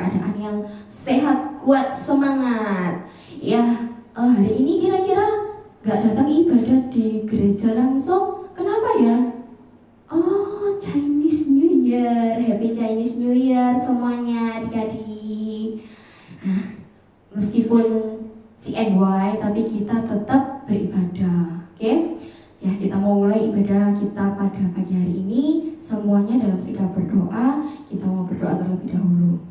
keadaan yang sehat, kuat, semangat. Ya, hari ini kira-kira gak datang ibadah di gereja langsung. Kenapa ya? Oh, Chinese New Year. Happy Chinese New Year semuanya adik-adik. Meskipun CNY, tapi kita tetap beribadah. Oke? Ya, kita mau mulai ibadah kita pada pagi hari ini. Semuanya dalam sikap berdoa. Kita mau berdoa terlebih dahulu.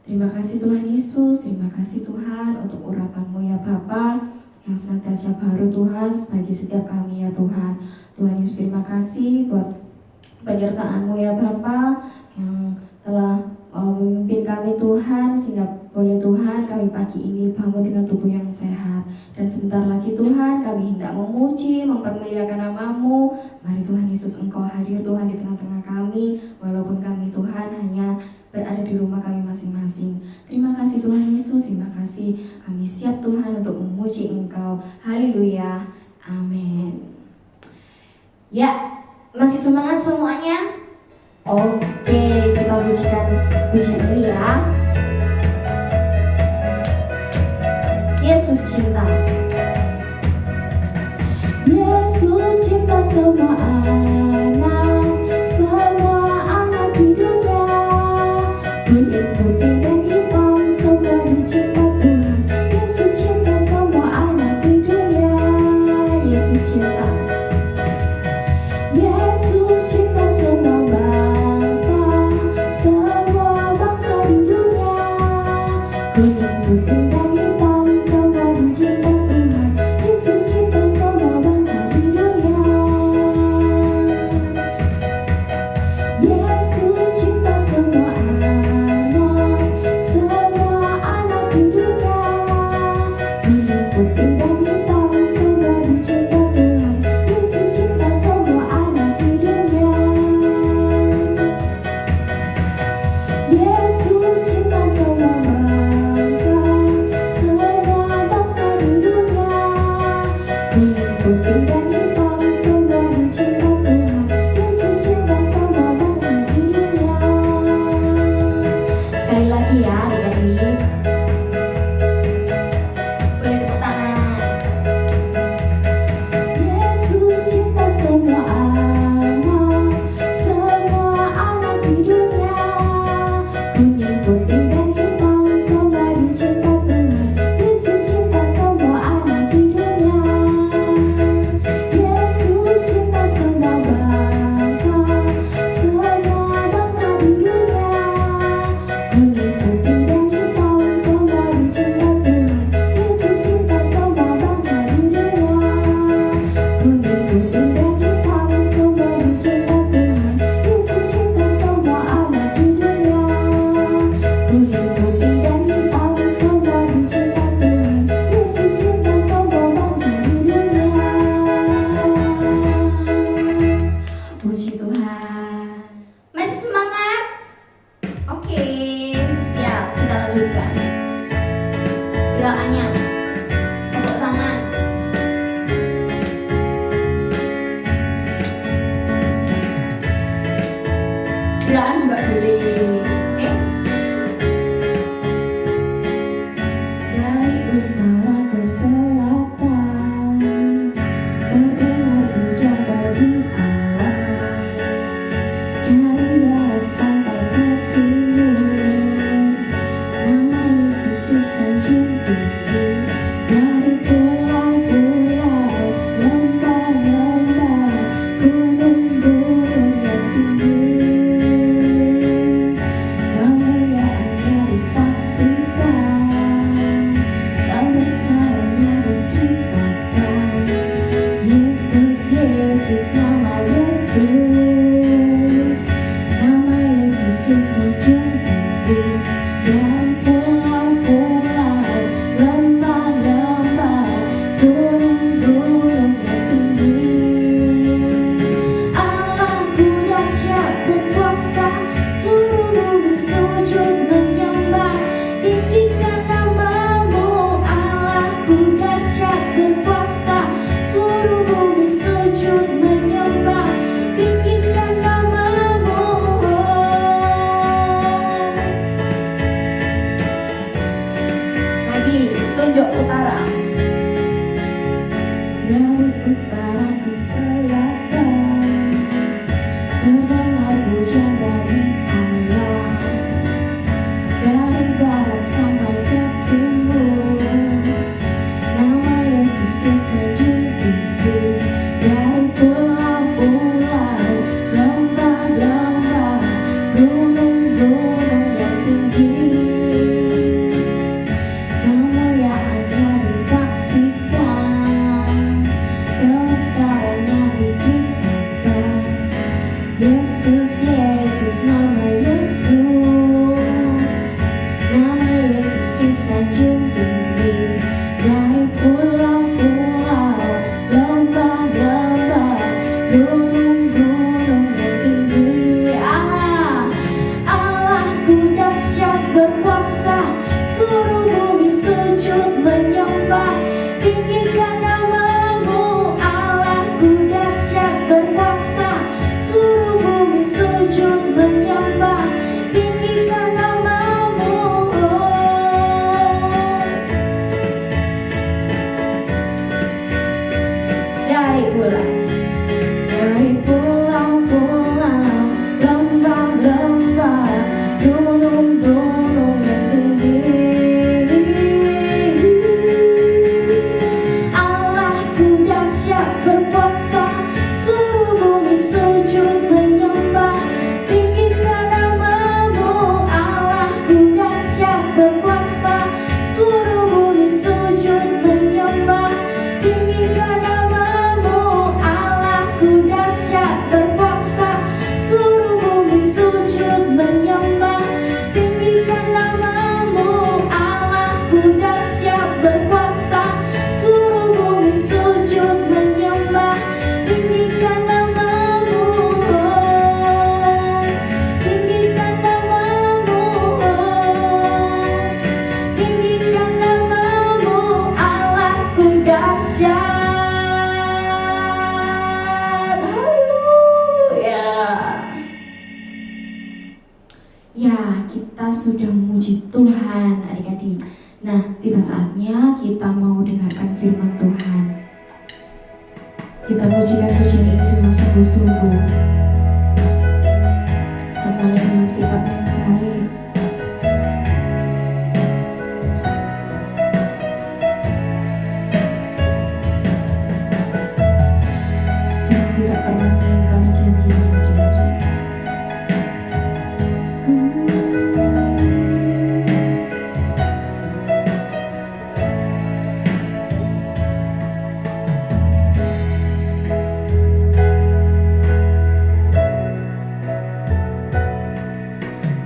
Terima kasih Tuhan Yesus, terima kasih Tuhan untuk urapan-Mu ya Bapa yang senantiasa baru Tuhan bagi setiap kami ya Tuhan. Tuhan Yesus, terima kasih buat penyertaan-Mu ya Bapa yang telah memimpin kami Tuhan, sehingga boleh Tuhan kami pagi ini bangun dengan tubuh yang sehat. Dan sebentar lagi Tuhan kami hendak memuji, mempermuliakan nama-Mu. Mari Tuhan Yesus, Engkau hadir Tuhan di tengah-tengah kami, walaupun kami Tuhan hanya berada di rumah kami masing-masing. Terima kasih Tuhan Yesus, terima kasih. Kami siap Tuhan untuk memuji Engkau. Haleluya, amin. Ya, masih semangat semuanya? Oke, kita pujikan pujian ini ya. Yesus cinta. Yesus cinta semua anak di dunia. Kuning, putih dan hitam semua dicinta Tuhan. Yesus cinta semua anak di dunia. Yesus cinta. Yesus cinta semua bangsa, semua bangsa di dunia. Kuning, putih dan hitam semua dicinta Tuhan. Yesus cinta semua bangsa di dunia. Yesus cinta semua anak di dunia. Kuning, putih dan hitam semua dicinta Tuhan. Yesus cinta semua anak di dunia. Yesus cinta semua bangsa, semua bangsa di dunia. Kuning, putih dan hitam semua dicinta Tuhan. Yesus cinta semua bangsa di dunia. Sekali lagi ya adik-adik. Boleh tepuk tangan. Yesus cinta semua anak di dunia. Kuning, putih dan hitam semua dicinta Tuhan. Yesus cinta semua anak di dunia. Yesus cinta semua bangsa, semua bangsa di dunia. Kuning, putih dan hitam semua dicinta Tuhan. Yesus cinta semua bangsa di dunia. Kuning, putih dan hitam semua dicinta Tuhan. Yesus cinta semua anak di dunia. Kuning, putih dan hitam semua dicinta Tuhan. Yesus cinta semua bangsa di dunia. Puji Tuhan. Masih semangat? Oke, siap. Kita lanjutkan gerakannya. Tepuk tangan. Gerakan juga boleh. Dari utara ke selatan terdengar pujian bagi Allah. Dari barat sampai ke timur, nama Yesus disanjung tinggi. tunjuk utara. Dari utara ke selatan terdengar pujian dari Allah. Dari barat sampai ke timur nama Yesus disanjung tinggi. Dari pulau-pulau, lembah-lembah, gunung-gunung yang tinggi, kemuliaannya disaksikan, kebesarannya diceritakan. Yesus, Yesus, nama Yesus, nama Yesus disanjung tinggi. Dari pulau-pulau, lembah-lembah, gunung-gunung yang tinggi. Allahku dahsyat berkuasa, seluruh bumi sujud menyembah. Tinggikan namamu. Allahku dahsyat berkuasa, seluruh bumi sujud menyembah. Tinggikan namamu. Dari pulau-pulau, lembah-lembah, gunung-gunung yang tinggi. Allahku dahsyat berkuasa, seluruh bumi sujud menyembah. Tinggikan namamu. Allahku dahsyat berkuasa, seluruh bumi sujud menyembah. Tinggikan namamu. Allahku dahsyat berkuasa, seluruh bumi sujud menyembah. Tinggikan namamu. Allahku dahsyat berkuasa, seluruh bumi sujud menyembah. Tinggikan namamu. Tinggikan namamu. Tinggikan namamu. Allahku dahsyat. Haleluya. Ya, kita sudah memuji Tuhan adik-adik. Nah, tiba saatnya kita mau dengarkan firman Tuhan. Kita pujikan pujian ini dengan sungguh-sungguh, semuanya dalam sikap yang baik. Tuhan tidak pernah mengingkari janji-Nya adik-adik.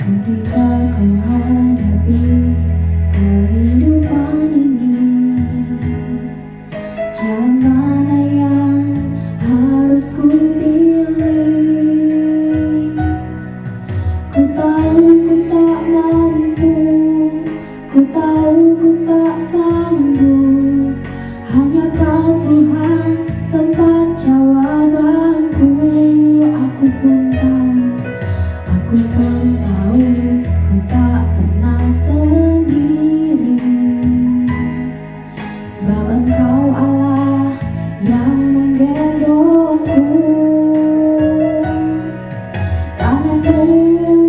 Ketika ku hadapi kehidupan ini, jalan mana yang harus ku pilih? Ku tahu ku tak mampu, ku tahu ku tak sanggup. Hanya Kau Tuhan tempat jawabanku. Aku pun tahu ku tak pernah sendiri, sebab Engkau Allah yang menggendongku. Tanganmu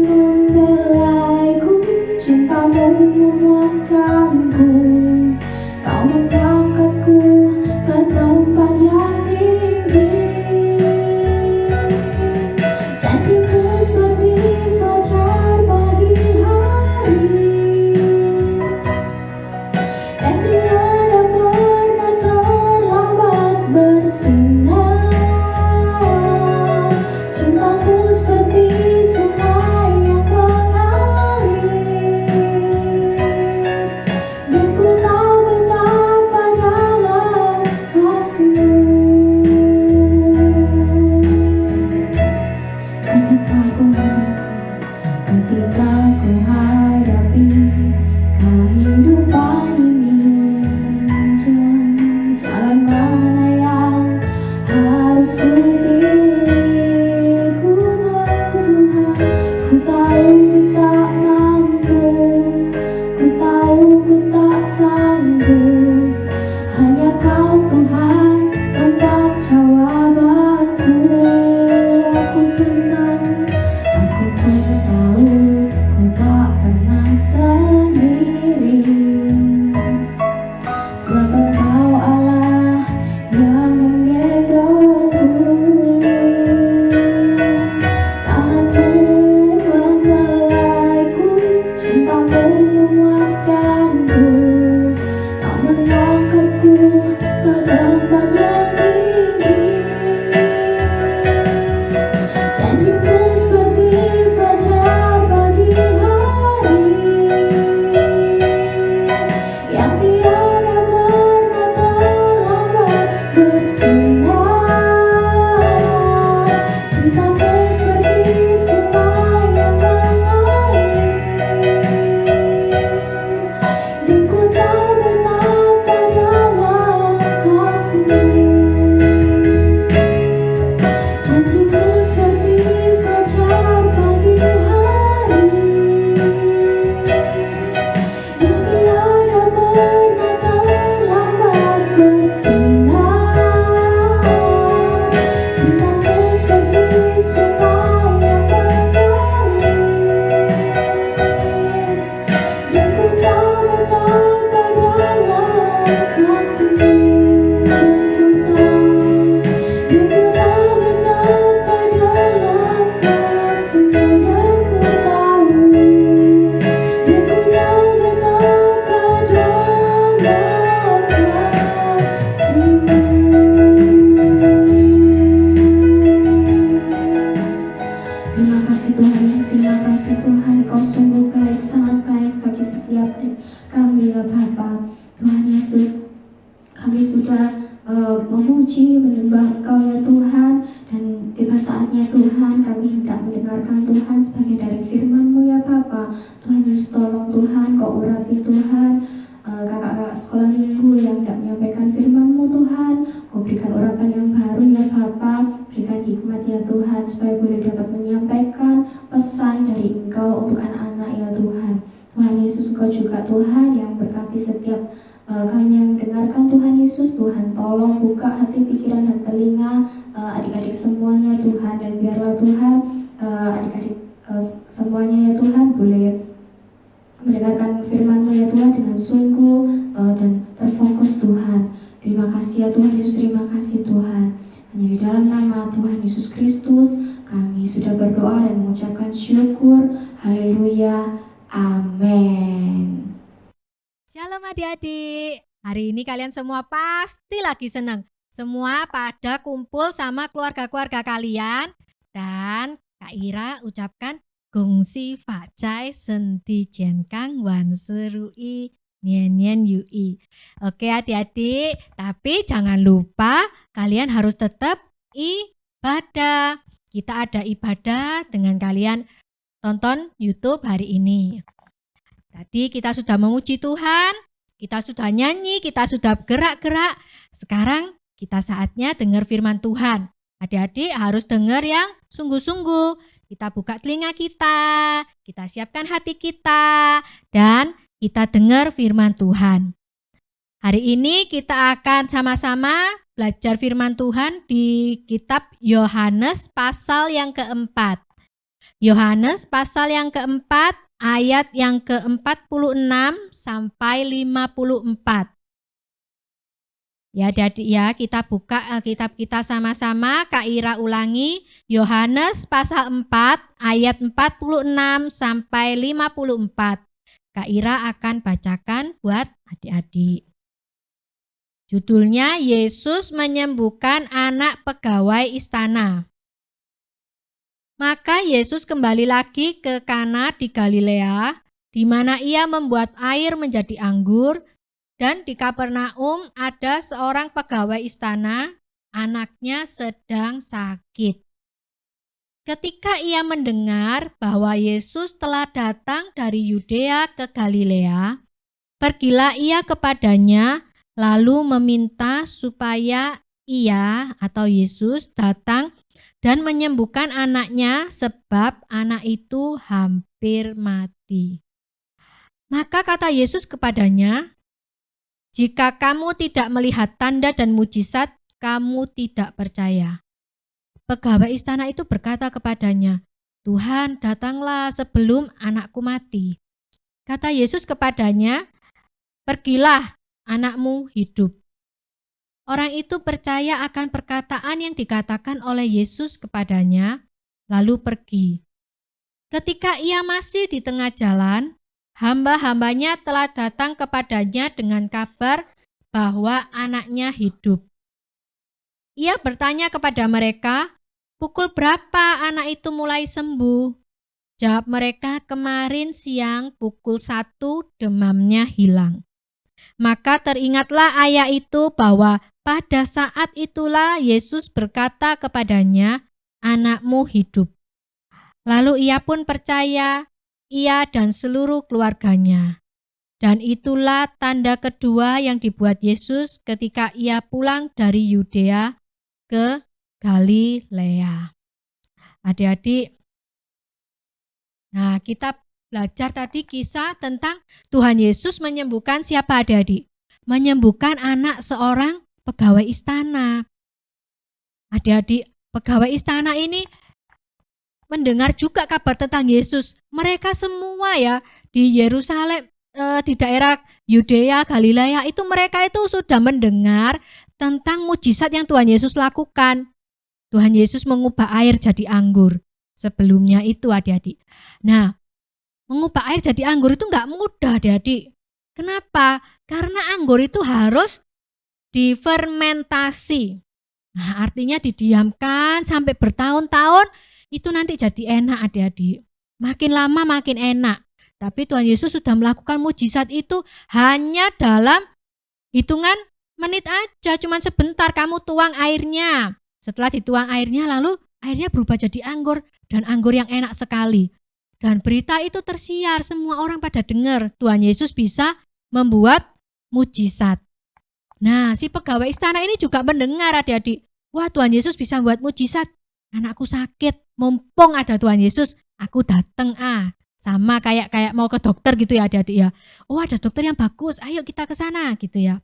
membelaiku, cintamu memuaskanku. Kau mengangkatku ke tempat yang tinggi. Janjimu seperti fajar pagi hari, dan tiada pernah terlambat bersinar. Cintamu seperti sungai yang mengalir, dan ku betapa dalam kasih-Mu, dan ku tahu betapa dalam kasih-Mu, dan ku tahu betapa dalam kasih-Mu. Terima kasih Tuhan Yesus, terima kasih Tuhan, Kau sungguh baik, sangat baik bagi setiap kami ya Bapa. Tuhan Yesus, kami sudah memuji, menyembah Engkau ya Tuhan, dan tiba saatnya Tuhan kami hendak mendengarkan Tuhan sebagai dari firman-Mu ya Bapa. Tuhan Yesus, tolong Tuhan, Kau urapi Tuhan kakak-kakak sekolah minggu yang hendak menyampaikan firman-Mu Tuhan. Kau berikan urapan yang baru ya Bapa, berikan hikmat ya Tuhan, supaya boleh dapat menyampaikan pesan dari Engkau untuk anak-anak ya Tuhan. Tuhan Yesus, Engkau juga Tuhan yang berkati setiap kami yang mendengarkan Tuhan Yesus. Tuhan tolong buka hati, pikiran, dan telinga adik-adik semuanya Tuhan, dan biarlah Tuhan adik-adik semuanya ya Tuhan boleh mendengarkan firman-Mu ya Tuhan dengan sungguh dan terfokus Tuhan. Terima kasih ya Tuhan Yesus, terima kasih Tuhan. Hanya di dalam nama Tuhan Yesus Kristus kami sudah berdoa dan mengucapkan syukur. Haleluya, amin. Shalom adik-adik. Hari ini kalian semua pasti lagi senang. Semua pada kumpul sama keluarga-keluarga kalian. Dan Kak Ira ucapkan gongsi facai senti jenkang wan serui nien nien yui. Oke adik-adik, tapi jangan lupa kalian harus tetap ibadah. Kita ada ibadah dengan kalian tonton YouTube hari ini. Tadi kita sudah memuji Tuhan, kita sudah nyanyi, kita sudah gerak-gerak. Sekarang kita saatnya dengar firman Tuhan. Adik-adik harus dengar yang sungguh-sungguh. Kita buka telinga kita siapkan hati kita, dan kita dengar firman Tuhan. Hari ini kita akan sama-sama belajar firman Tuhan di kitab Yohanes pasal yang keempat. Yohanes pasal yang keempat, ayat yang ke-46 sampai 54. Ya adik-adik ya, kita buka Alkitab kita sama-sama. Kak Ira ulangi, Yohanes pasal 4 ayat 46 sampai 54. Kak Ira akan bacakan buat adik-adik. Judulnya Yesus menyembuhkan anak pegawai istana. Maka Yesus kembali lagi ke Kana di Galilea, di mana ia membuat air menjadi anggur. Dan di Kapernaum ada seorang pegawai istana, anaknya sedang sakit. Ketika ia mendengar bahwa Yesus telah datang dari Yudea ke Galilea, pergilah ia kepadanya, lalu meminta supaya ia atau Yesus datang dan menyembuhkan anaknya, sebab anak itu hampir mati. Maka kata Yesus kepadanya, "Jika kamu tidak melihat tanda dan mujizat, kamu tidak percaya." Pegawai istana itu berkata kepadanya, "Tuhan, datanglah sebelum anakku mati." Kata Yesus kepadanya, "Pergilah, anakmu hidup." Orang itu percaya akan perkataan yang dikatakan oleh Yesus kepadanya, lalu pergi. Ketika ia masih di tengah jalan, hamba-hambanya telah datang kepadanya dengan kabar bahwa anaknya hidup. Ia bertanya kepada mereka, "Pukul berapa anak itu mulai sembuh?" Jawab mereka, "Kemarin siang pukul 1 demamnya hilang." Maka teringatlah ayah itu bahwa pada saat itulah Yesus berkata kepadanya, "Anakmu hidup." Lalu ia pun percaya, ia dan seluruh keluarganya. Dan itulah tanda kedua yang dibuat Yesus ketika ia pulang dari Yudea ke Galilea. Adik-adik, nah kita belajar tadi kisah tentang Tuhan Yesus menyembuhkan siapa adik-adik? Menyembuhkan anak seorang pegawai istana. Adik-adik, pegawai istana ini mendengar juga kabar tentang Yesus. Mereka semua ya di Yerusalem di daerah Yudea, Galilea itu mereka itu sudah mendengar tentang mujizat yang Tuhan Yesus lakukan. Tuhan Yesus mengubah air jadi anggur. Sebelumnya itu adik-adik. Nah, mengubah air jadi anggur itu nggak mudah adik-adik. Kenapa? Karena anggur itu harus difermentasi. Nah, artinya didiamkan sampai bertahun-tahun, itu nanti jadi enak adik-adik. Makin lama makin enak. Tapi Tuhan Yesus sudah melakukan mujizat itu hanya dalam hitungan menit aja, cuman sebentar kamu tuang airnya. Setelah dituang airnya lalu airnya berubah jadi anggur dan anggur yang enak sekali. Dan berita itu tersiar, semua orang pada dengar Tuhan Yesus bisa membuat mujizat. Nah, si pegawai istana ini juga mendengar adik-adik. Wah, Tuhan Yesus bisa membuat mujizat. Anakku sakit, mumpung ada Tuhan Yesus, aku datang Sama kayak mau ke dokter gitu ya adik-adik ya. Oh, ada dokter yang bagus, ayo kita ke sana gitu ya.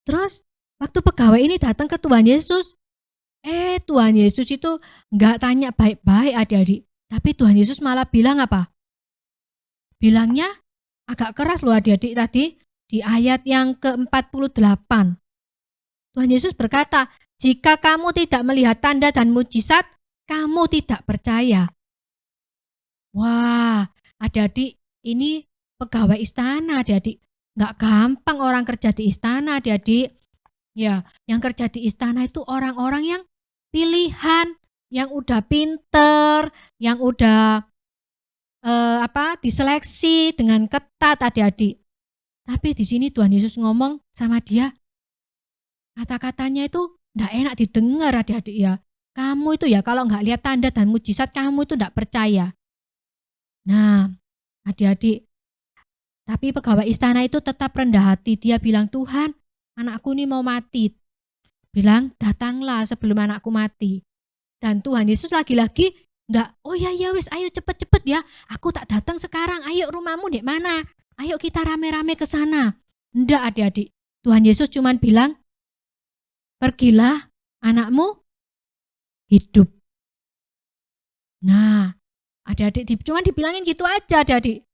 Terus waktu pegawai ini datang ke Tuhan Yesus, Tuhan Yesus itu nggak tanya baik-baik adik-adik. Tapi Tuhan Yesus malah bilang apa? Bilangnya agak keras loh adik-adik tadi di ayat yang ke-48. Tuhan Yesus berkata, jika kamu tidak melihat tanda dan mujizat, kamu tidak percaya. Wah, adik-adik ini pegawai istana adik-adik. Nggak gampang orang kerja di istana adik-adik. Ya, yang kerja di istana itu orang-orang yang pilihan, yang udah pinter, yang udah diseleksi dengan ketat adik-adik. Tapi di sini Tuhan Yesus ngomong sama dia, kata-katanya itu nggak enak didengar adik-adik ya. Kamu itu ya kalau nggak lihat tanda dan mujizat kamu itu nggak percaya. Nah, adik-adik, tapi pegawai istana itu tetap rendah hati. Dia bilang, Tuhan, anakku ini mau mati. Bilang, datanglah sebelum anakku mati. Dan Tuhan Yesus lagi-lagi enggak, oh ya wis, ayo cepet-cepet ya. Aku tak datang sekarang, ayo rumahmu di mana? Ayo kita rame-rame ke sana. Enggak adik-adik. Tuhan Yesus cuman bilang, pergilah, anakmu hidup. Nah, adik-adik cuma dibilangin gitu aja adik-adik.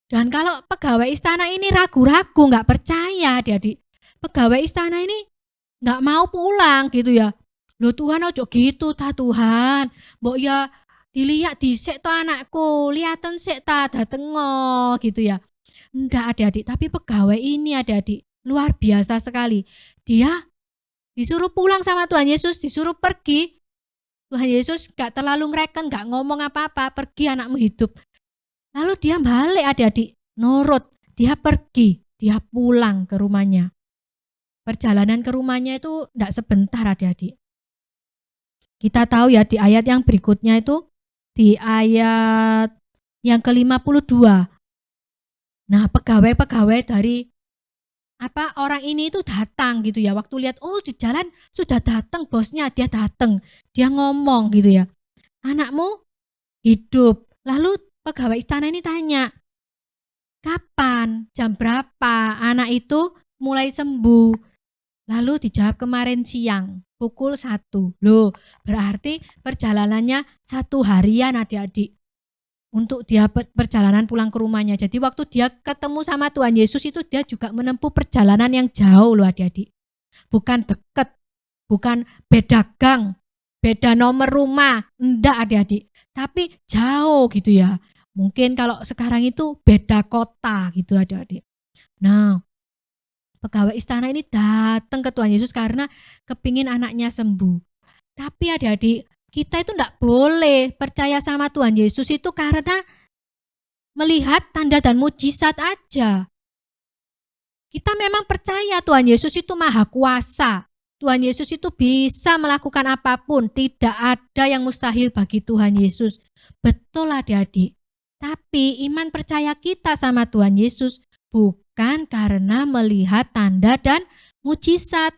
Dan kalau pegawai istana ini ragu-ragu, nggak percaya adik-adik. Pegawai istana ini nggak mau pulang gitu ya. Loh Tuhan ojo gitu ta Tuhan. Mbok ya dilihat disik to anakku, liaten sik ta datengo gitu ya. Enggak adik-adik, tapi pegawai ini adik-adik luar biasa sekali. Dia disuruh pulang sama Tuhan Yesus, disuruh pergi. Tuhan Yesus gak terlalu ngereken, gak ngomong apa-apa, pergi anakmu hidup. Lalu dia balik adik-adik, nurut, dia pergi, dia pulang ke rumahnya. Perjalanan ke rumahnya itu gak sebentar adik-adik. Kita tahu ya di ayat yang berikutnya itu, di ayat yang ke-52. Nah pegawai-pegawai dari orang ini itu datang gitu ya. Waktu lihat di jalan sudah datang bosnya, dia datang. Dia ngomong gitu ya. Anakmu hidup. Lalu pegawai istana ini tanya, kapan, jam berapa anak itu mulai sembuh? Lalu dijawab kemarin siang, pukul 1. Loh, berarti perjalanannya 1 harian adik-adik. Untuk dia perjalanan pulang ke rumahnya. Jadi waktu dia ketemu sama Tuhan Yesus itu dia juga menempuh perjalanan yang jauh loh adik-adik. Bukan dekat, bukan beda gang, beda nomor rumah, enggak adik-adik. Tapi jauh gitu ya. Mungkin kalau sekarang itu beda kota gitu adik-adik. Nah, pegawai istana ini datang ke Tuhan Yesus karena kepingin anaknya sembuh. Tapi adik-adik, kita itu tidak boleh percaya sama Tuhan Yesus itu karena melihat tanda dan mujizat aja. Kita memang percaya Tuhan Yesus itu maha kuasa. Tuhan Yesus itu bisa melakukan apapun. Tidak ada yang mustahil bagi Tuhan Yesus. Betul adik-adik. Tapi iman percaya kita sama Tuhan Yesus bukan karena melihat tanda dan mujizat.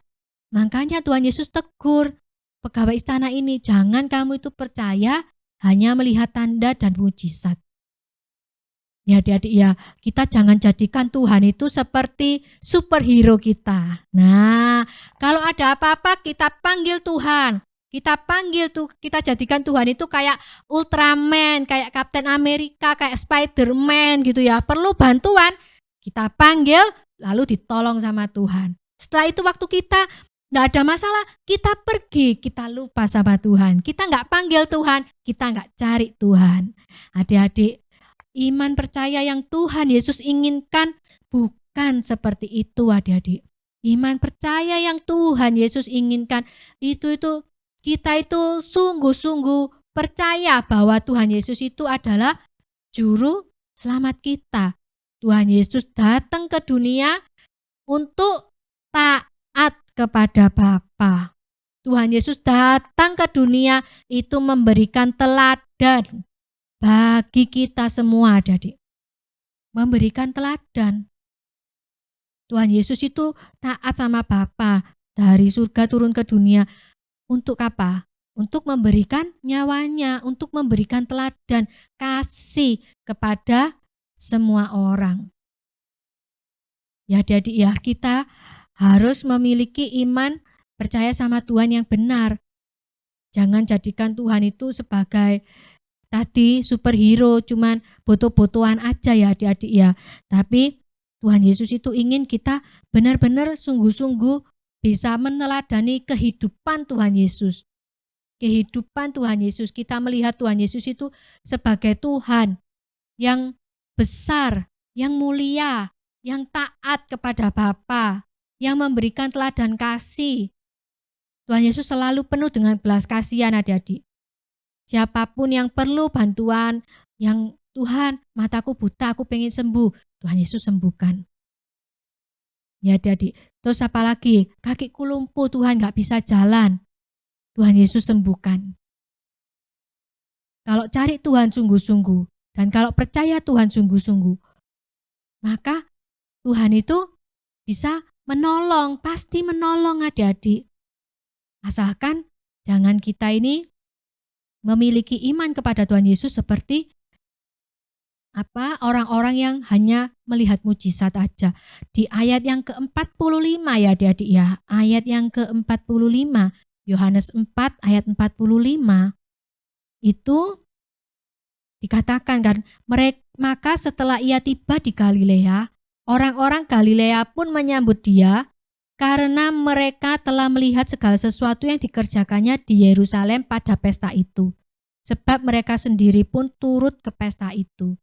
Makanya Tuhan Yesus tegur pegawai istana ini, jangan kamu itu percaya hanya melihat tanda dan mujizat. Ya adik-adik ya, kita jangan jadikan Tuhan itu seperti superhero kita. Nah, kalau ada apa-apa kita panggil Tuhan. Kita panggil tuh, kita jadikan Tuhan itu kayak Ultraman, kayak Kapten Amerika, kayak Spiderman gitu ya. Perlu bantuan, kita panggil lalu ditolong sama Tuhan. Setelah itu waktu kita nggak ada masalah, kita pergi, kita lupa sama Tuhan. Kita nggak panggil Tuhan, kita nggak cari Tuhan. Adik-adik, iman percaya yang Tuhan Yesus inginkan bukan seperti itu adik-adik. Iman percaya yang Tuhan Yesus inginkan itu kita itu sungguh-sungguh percaya bahwa Tuhan Yesus itu adalah juru selamat kita. Tuhan Yesus datang ke dunia untuk taat kepada Bapa. Tuhan Yesus datang ke dunia itu memberikan teladan bagi kita semua, adik-adik. Memberikan teladan. Tuhan Yesus itu taat sama Bapa, dari surga turun ke dunia. Untuk apa? Untuk memberikan nyawanya, untuk memberikan teladan kasih kepada semua orang. Ya adik-adik ya, kita harus memiliki iman percaya sama Tuhan yang benar. Jangan jadikan Tuhan itu sebagai tadi superhero, cuman boto-botoan aja ya adik-adik ya. Tapi Tuhan Yesus itu ingin kita benar-benar sungguh-sungguh bisa meneladani kehidupan Tuhan Yesus. Kehidupan Tuhan Yesus, kita melihat Tuhan Yesus itu sebagai Tuhan yang besar, yang mulia, yang taat kepada Bapa, yang memberikan teladan kasih. Tuhan Yesus selalu penuh dengan belas kasihan adik-adik. Siapapun yang perlu bantuan, yang Tuhan mataku buta, aku pengen sembuh, Tuhan Yesus sembuhkan. Ya adik-adik, terus apa lagi? Kakiku lumpuh, Tuhan gak bisa jalan, Tuhan Yesus sembuhkan. Kalau cari Tuhan sungguh-sungguh, dan kalau percaya Tuhan sungguh-sungguh, maka Tuhan itu bisa menolong, pasti menolong adik-adik. Asalkan jangan kita ini memiliki iman kepada Tuhan Yesus seperti orang-orang yang hanya melihat mujizat aja. Di ayat yang ke-45 ya adik-adik ya, ayat yang ke-45, Yohanes 4 ayat 45, itu dikatakan kan, maka setelah ia tiba di Galilea, orang-orang Galilea pun menyambut dia karena mereka telah melihat segala sesuatu yang dikerjakannya di Yerusalem pada pesta itu. Sebab mereka sendiri pun turut ke pesta itu.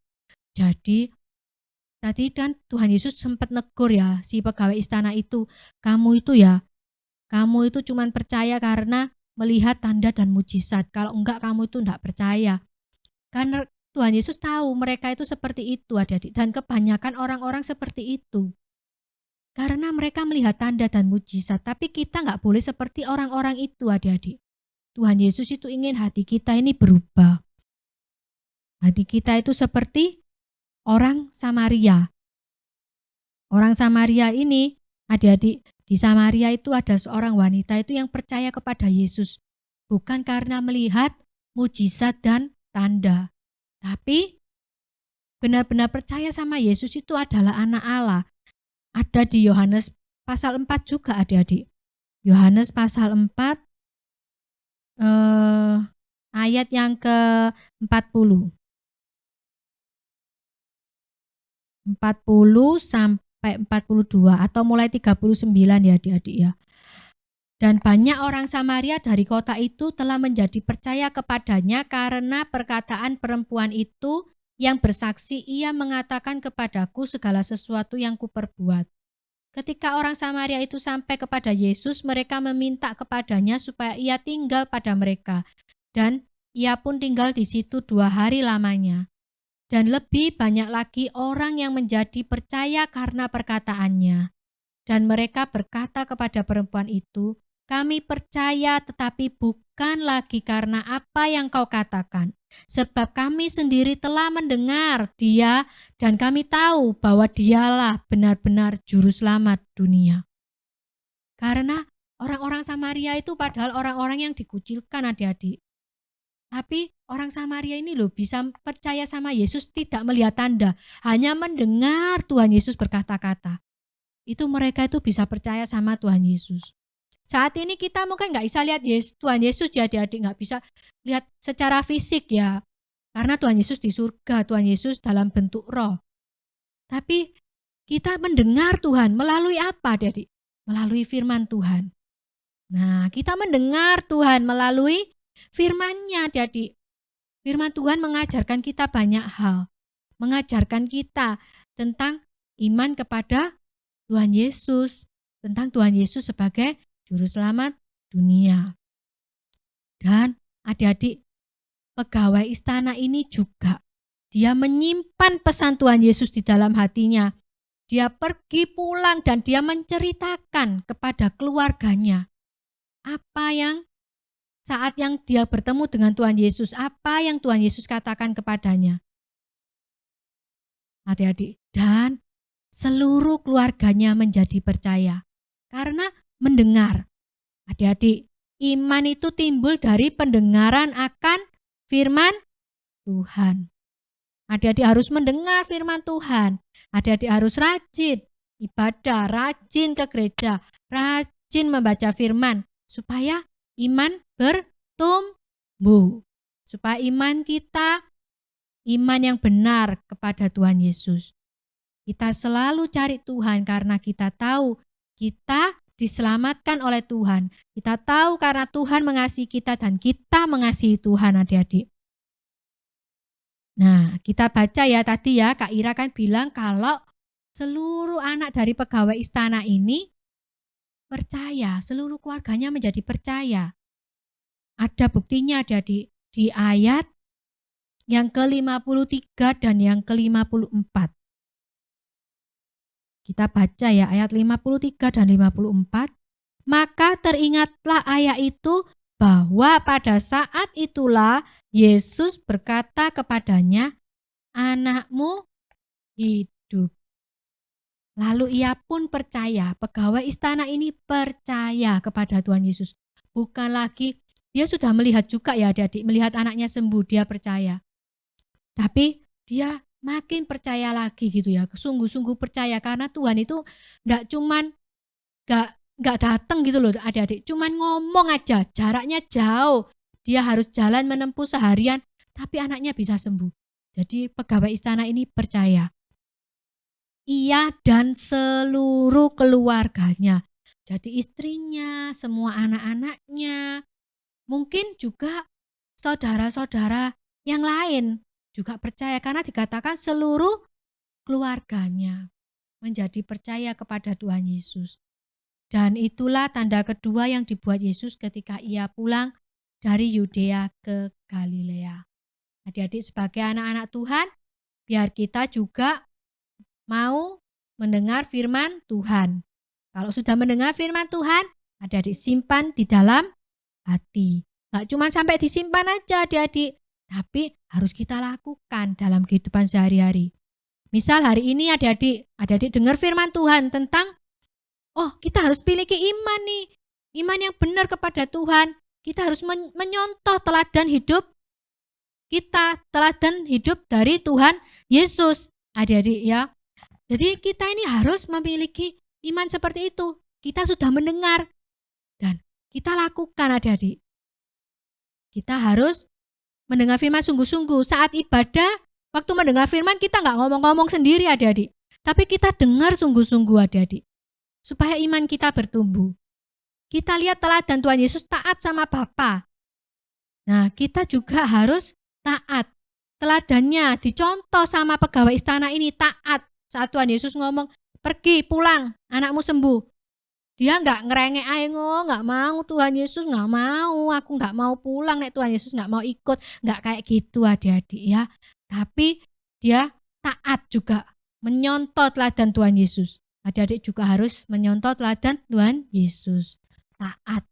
Jadi tadi kan Tuhan Yesus sempat negur ya si pegawai istana itu. Kamu itu cuma percaya karena melihat tanda dan mujizat. Kalau enggak kamu itu enggak percaya. Karena Tuhan Yesus tahu mereka itu seperti itu adik-adik. Dan kebanyakan orang-orang seperti itu. Karena mereka melihat tanda dan mujizat, tapi kita nggak boleh seperti orang-orang itu adik-adik. Tuhan Yesus itu ingin hati kita ini berubah. Hati kita itu seperti orang Samaria. Orang Samaria ini, adik-adik, di Samaria itu ada seorang wanita itu yang percaya kepada Yesus. Bukan karena melihat mujizat dan tanda. Tapi benar-benar percaya sama Yesus itu adalah anak Allah. Ada di Yohanes pasal 4 juga adik-adik. Yohanes pasal 4 ayat yang ke-40. 40 sampai 42 atau mulai 39 ya adik-adik ya. Dan banyak orang Samaria dari kota itu telah menjadi percaya kepadanya karena perkataan perempuan itu yang bersaksi, ia mengatakan kepadaku segala sesuatu yang kuperbuat. Ketika orang Samaria itu sampai kepada Yesus, mereka meminta kepadanya supaya ia tinggal pada mereka. Dan ia pun tinggal di situ 2 hari lamanya. Dan lebih banyak lagi orang yang menjadi percaya karena perkataannya. Dan mereka berkata kepada perempuan itu, kami percaya tetapi bukan lagi karena apa yang kau katakan. Sebab kami sendiri telah mendengar dia dan kami tahu bahwa dialah benar-benar juru selamat dunia. Karena orang-orang Samaria itu padahal orang-orang yang dikucilkan adik-adik. Tapi orang Samaria ini loh bisa percaya sama Yesus tidak melihat tanda. Hanya mendengar Tuhan Yesus berkata-kata. Itu mereka itu bisa percaya sama Tuhan Yesus. Saat ini kita mungkin nggak bisa lihat Tuhan Yesus ya adik-adik, nggak bisa lihat secara fisik ya. Karena Tuhan Yesus di surga, Tuhan Yesus dalam bentuk roh. Tapi kita mendengar Tuhan melalui apa adik-adik? Melalui firman Tuhan. Nah, kita mendengar Tuhan melalui firman-Nya adik-adik. Firman Tuhan mengajarkan kita banyak hal. Mengajarkan kita tentang iman kepada Tuhan Yesus. Tentang Tuhan Yesus sebagai Juru Selamat dunia. Dan adik-adik, pegawai istana ini juga, dia menyimpan pesan Tuhan Yesus di dalam hatinya. Dia pergi pulang dan dia menceritakan kepada keluarganya apa yang saat yang dia bertemu dengan Tuhan Yesus, apa yang Tuhan Yesus katakan kepadanya. Adik-adik, dan seluruh keluarganya menjadi percaya karena mendengar. Adik-adik, iman itu timbul dari pendengaran akan firman Tuhan. Adik-adik harus mendengar firman Tuhan. Adik-adik harus rajin ibadah, rajin ke gereja, rajin membaca firman supaya iman bertumbuh. Supaya iman kita, iman yang benar kepada Tuhan Yesus. Kita selalu cari Tuhan karena kita tahu kita diselamatkan oleh Tuhan. Kita tahu karena Tuhan mengasihi kita dan kita mengasihi Tuhan adik-adik. Nah, kita baca ya tadi ya, Kak Ira kan bilang kalau seluruh anak dari pegawai istana ini percaya, seluruh keluarganya menjadi percaya. Ada buktinya adik-adik di ayat yang ke-53 dan yang ke-54. Kita baca ya ayat 53 dan 54. Maka teringatlah ayat itu bahwa pada saat itulah Yesus berkata kepadanya, anakmu hidup. Lalu ia pun percaya, pegawai istana ini percaya kepada Tuhan Yesus. Bukan lagi, dia sudah melihat juga ya adik-adik, melihat anaknya sembuh, dia percaya. Tapi dia makin percaya lagi gitu ya, sungguh-sungguh percaya karena Tuhan itu enggak cuman enggak datang gitu loh adik-adik, cuman ngomong aja, jaraknya jauh. Dia harus jalan menempuh seharian, tapi anaknya bisa sembuh. Jadi pegawai istana ini percaya. Ia dan seluruh keluarganya. Jadi istrinya, semua anak-anaknya, mungkin juga saudara-saudara yang lain juga percaya karena dikatakan seluruh keluarganya menjadi percaya kepada Tuhan Yesus. Dan itulah tanda kedua yang dibuat Yesus ketika ia pulang dari Yudea ke Galilea. Adik-adik sebagai anak-anak Tuhan, biar kita juga mau mendengar firman Tuhan. Kalau sudah mendengar firman Tuhan, adik-adik simpan di dalam hati. Gak cuma sampai disimpan aja adik-adik, tapi harus kita lakukan dalam kehidupan sehari-hari. Misal hari ini adik-adik dengar firman Tuhan tentang, oh kita harus miliki iman nih, iman yang benar kepada Tuhan. Kita harus menyontoh teladan hidup kita, teladan hidup dari Tuhan Yesus, adik-adik ya. Jadi kita ini harus memiliki iman seperti itu. Kita sudah mendengar dan kita lakukan adik-adik. Kita harus mendengar firman sungguh-sungguh. Saat ibadah, waktu mendengar firman kita nggak ngomong-ngomong sendiri adik-adik. Tapi kita dengar sungguh-sungguh adik-adik. Supaya iman kita bertumbuh. Kita lihat teladan Tuhan Yesus taat sama Bapa. Nah, kita juga harus taat. Teladannya dicontoh sama pegawai istana ini taat. Saat Tuhan Yesus ngomong, pergi pulang, anakmu sembuh. Dia nggak ngerengek, ayo nggak mau Tuhan Yesus, nggak mau, aku nggak mau pulang, nek Tuhan Yesus nggak mau ikut, nggak kayak gitu adik-adik ya. Tapi dia taat juga, menyontoh teladan Tuhan Yesus. Adik-adik juga harus menyontoh teladan Tuhan Yesus. Taat.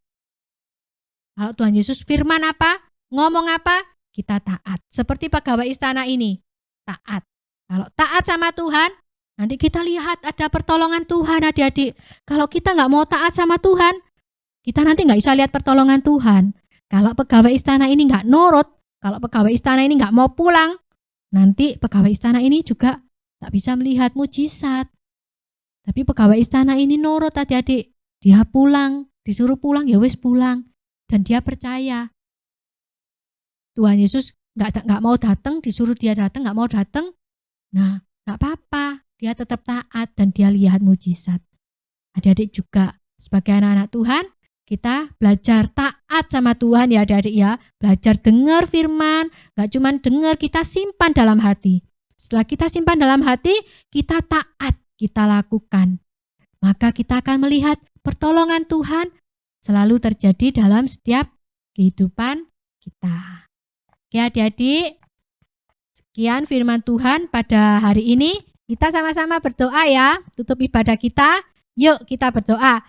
Kalau Tuhan Yesus firman apa, ngomong apa, kita taat. Seperti pegawai istana ini, taat. Kalau taat sama Tuhan, nanti kita lihat ada pertolongan Tuhan adik-adik. Kalau kita nggak mau taat sama Tuhan, kita nanti nggak bisa lihat pertolongan Tuhan. Kalau pegawai istana ini nggak nurut, kalau pegawai istana ini nggak mau pulang, nanti pegawai istana ini juga nggak bisa melihat mujizat. Tapi pegawai istana ini nurut adik-adik, dia pulang Disuruh pulang ya wis pulang. Dan dia percaya. Tuhan Yesus nggak mau datang, disuruh dia datang, nggak mau datang. Nah, nggak apa-apa. Dia tetap taat dan dia lihat mujizat. Adik-adik juga sebagai anak-anak Tuhan, kita belajar taat sama Tuhan ya adik-adik ya. Belajar dengar firman, gak cuma dengar, kita simpan dalam hati. Setelah kita simpan dalam hati, kita taat, kita lakukan. Maka kita akan melihat pertolongan Tuhan selalu terjadi dalam setiap kehidupan kita. Oke adik-adik, sekian firman Tuhan pada hari ini. Kita sama-sama berdoa ya, tutup ibadah kita. Yuk kita berdoa.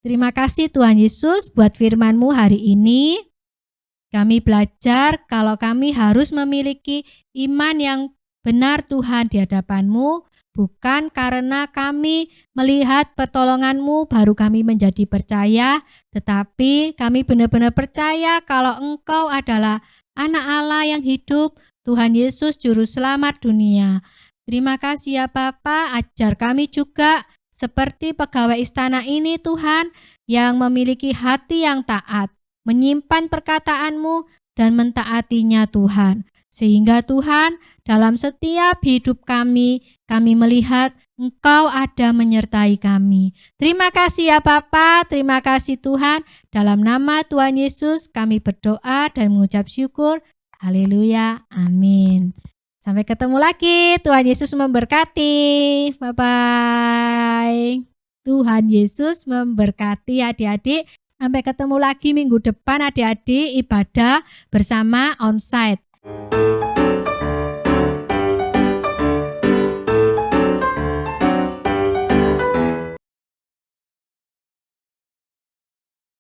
Terima kasih Tuhan Yesus buat firman-Mu hari ini. Kami belajar kalau kami harus memiliki iman yang benar Tuhan di hadapan-Mu. Bukan karena kami melihat pertolongan-Mu baru kami menjadi percaya. Tetapi kami benar-benar percaya kalau Engkau adalah anak Allah yang hidup, Tuhan Yesus Juru Selamat dunia. Terima kasih ya Bapa, ajar kami juga seperti pegawai istana ini Tuhan, yang memiliki hati yang taat, menyimpan perkataan-Mu dan mentaatinya Tuhan. Sehingga Tuhan, dalam setiap hidup kami melihat Engkau ada menyertai kami. Terima kasih ya Bapa, terima kasih Tuhan. Dalam nama Tuhan Yesus kami berdoa dan mengucap syukur. Haleluya, amin. Sampai ketemu lagi, Tuhan Yesus memberkati. Bye-bye. Tuhan Yesus memberkati adik-adik. Sampai ketemu lagi minggu depan adik-adik ibadah bersama onsite.